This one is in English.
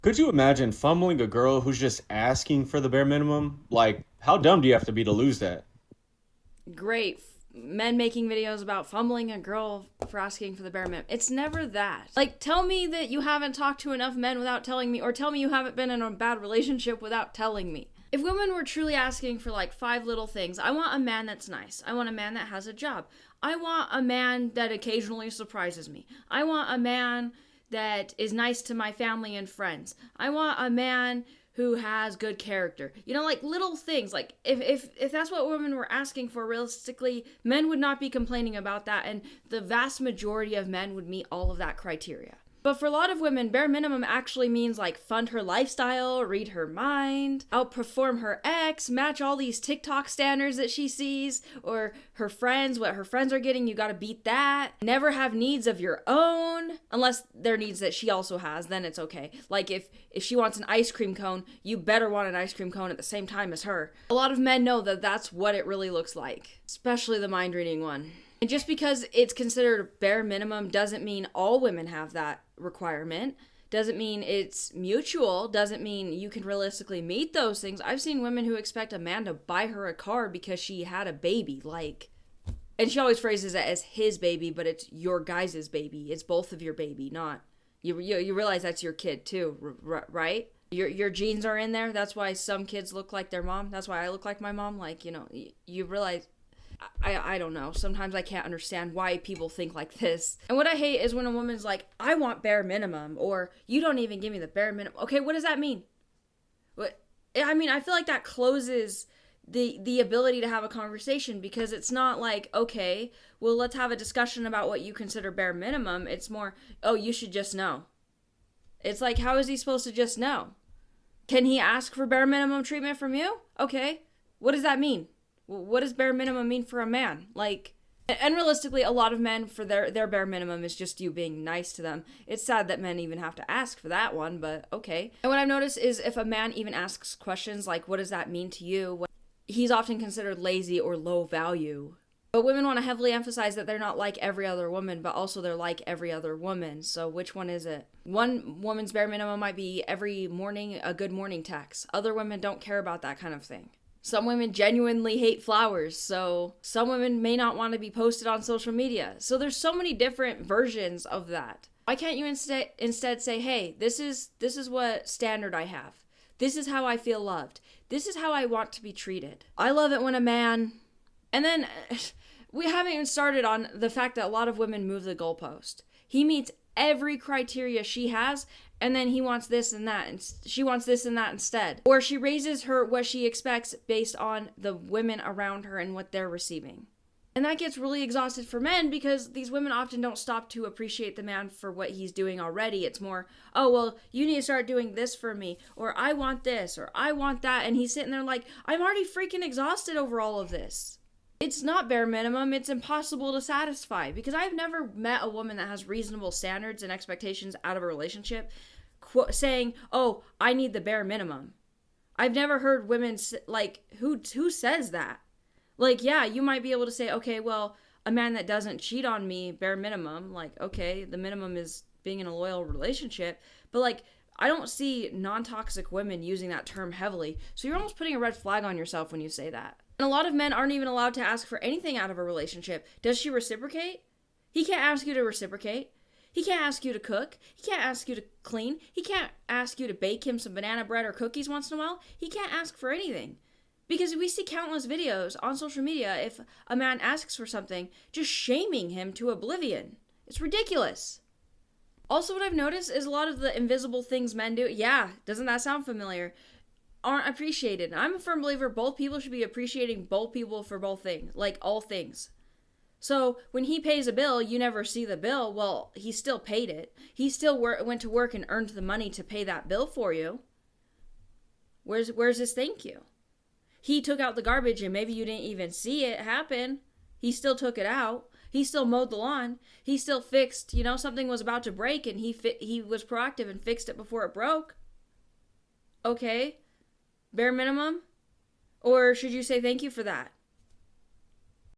Could you imagine fumbling a girl who's just asking for the bare minimum? Like, how dumb do you have to be to lose that? Great. Men making videos about fumbling a girl for asking for the bare minimum. It's never that. Like, tell me that you haven't talked to enough men without telling me, or tell me you haven't been in a bad relationship without telling me. If women were truly asking for like five little things, I want a man that's nice. I want a man that has a job. I want a man that occasionally surprises me. I want a man that is nice to my family and friends. I want a man who has good character. You know, like little things. Like if that's what women were asking for realistically, men would not be complaining about that, and the vast majority of men would meet all of that criteria. But for a lot of women, bare minimum actually means like fund her lifestyle, read her mind, outperform her ex, match all these TikTok standards that she sees, or her friends, what her friends are getting, you gotta beat that. Never have needs of your own, unless they're needs that she also has, then it's okay. Like if she wants an ice cream cone, you better want an ice cream cone at the same time as her. A lot of men know that that's what it really looks like, especially the mind reading one. And just because it's considered bare minimum doesn't mean all women have that requirement. Doesn't mean it's mutual. Doesn't mean you can realistically meet those things. I've seen women who expect a man to buy her a car because she had a baby. Like, and she always phrases it as his baby, but it's your guys' baby. It's both of your baby, not you realize that's your kid too, right? Your genes are in there. That's why some kids look like their mom. That's why I look like my mom. Like, you realize I don't know. Sometimes I can't understand why people think like this. And what I hate is when a woman's like, I want bare minimum, or you don't even give me the bare minimum. Okay, what does that mean? What I mean, I feel like that closes the ability to have a conversation, because it's not like, okay, well, let's have a discussion about what you consider bare minimum. It's more, oh, you should just know. It's like, how is he supposed to just know? Can he ask for bare minimum treatment from you? Okay. What does that mean? What does bare minimum mean for a man? Like, and realistically, a lot of men, for their bare minimum is just you being nice to them. It's sad that men even have to ask for that one, but okay. And what I've noticed is if a man even asks questions like, what does that mean to you? He's often considered lazy or low value. But women want to heavily emphasize that they're not like every other woman, but also they're like every other woman. So which one is it? One woman's bare minimum might be every morning a good morning text. Other women don't care about that kind of thing. Some women genuinely hate flowers, so some women may not want to be posted on social media. So there's so many different versions of that. Why can't you instead say, hey, this is what standard I have. This is how I feel loved. This is how I want to be treated. I love it when a man... And then we haven't even started on the fact that a lot of women move the goalpost. He meets every criteria she has, and then he wants this and that, and she wants this and that instead. Or she raises her what she expects based on the women around her and what they're receiving. And that gets really exhausted for men, because these women often don't stop to appreciate the man for what he's doing already. It's more, oh, well, you need to start doing this for me, or I want this, or I want that. And he's sitting there like, I'm already freaking exhausted over all of this. It's not bare minimum, it's impossible to satisfy, because I've never met a woman that has reasonable standards and expectations out of a relationship saying, oh, I need the bare minimum. I've never heard women, like, who says that? Like, yeah, you might be able to say, okay, well, a man that doesn't cheat on me, bare minimum, like, okay, the minimum is being in a loyal relationship, but like, I don't see non-toxic women using that term heavily, so you're almost putting a red flag on yourself when you say that. And a lot of men aren't even allowed to ask for anything out of a relationship. Does she reciprocate? He can't ask you to reciprocate. He can't ask you to cook. He can't ask you to clean. He can't ask you to bake him some banana bread or cookies once in a while. He can't ask for anything. Because we see countless videos on social media if a man asks for something, just shaming him to oblivion. It's ridiculous. Also, what I've noticed is a lot of the invisible things men do, yeah, doesn't that sound familiar, aren't appreciated. And I'm a firm believer both people should be appreciating both people for both things, like all things. So when he pays a bill, you never see the bill. Well, he still paid it. He still went to work and earned the money to pay that bill for you. Where's his thank you? He took out the garbage and maybe you didn't even see it happen. He still took it out. He still mowed the lawn. He still fixed, something was about to break and he was proactive and fixed it before it broke. Okay. Bare minimum? Or should you say thank you for that?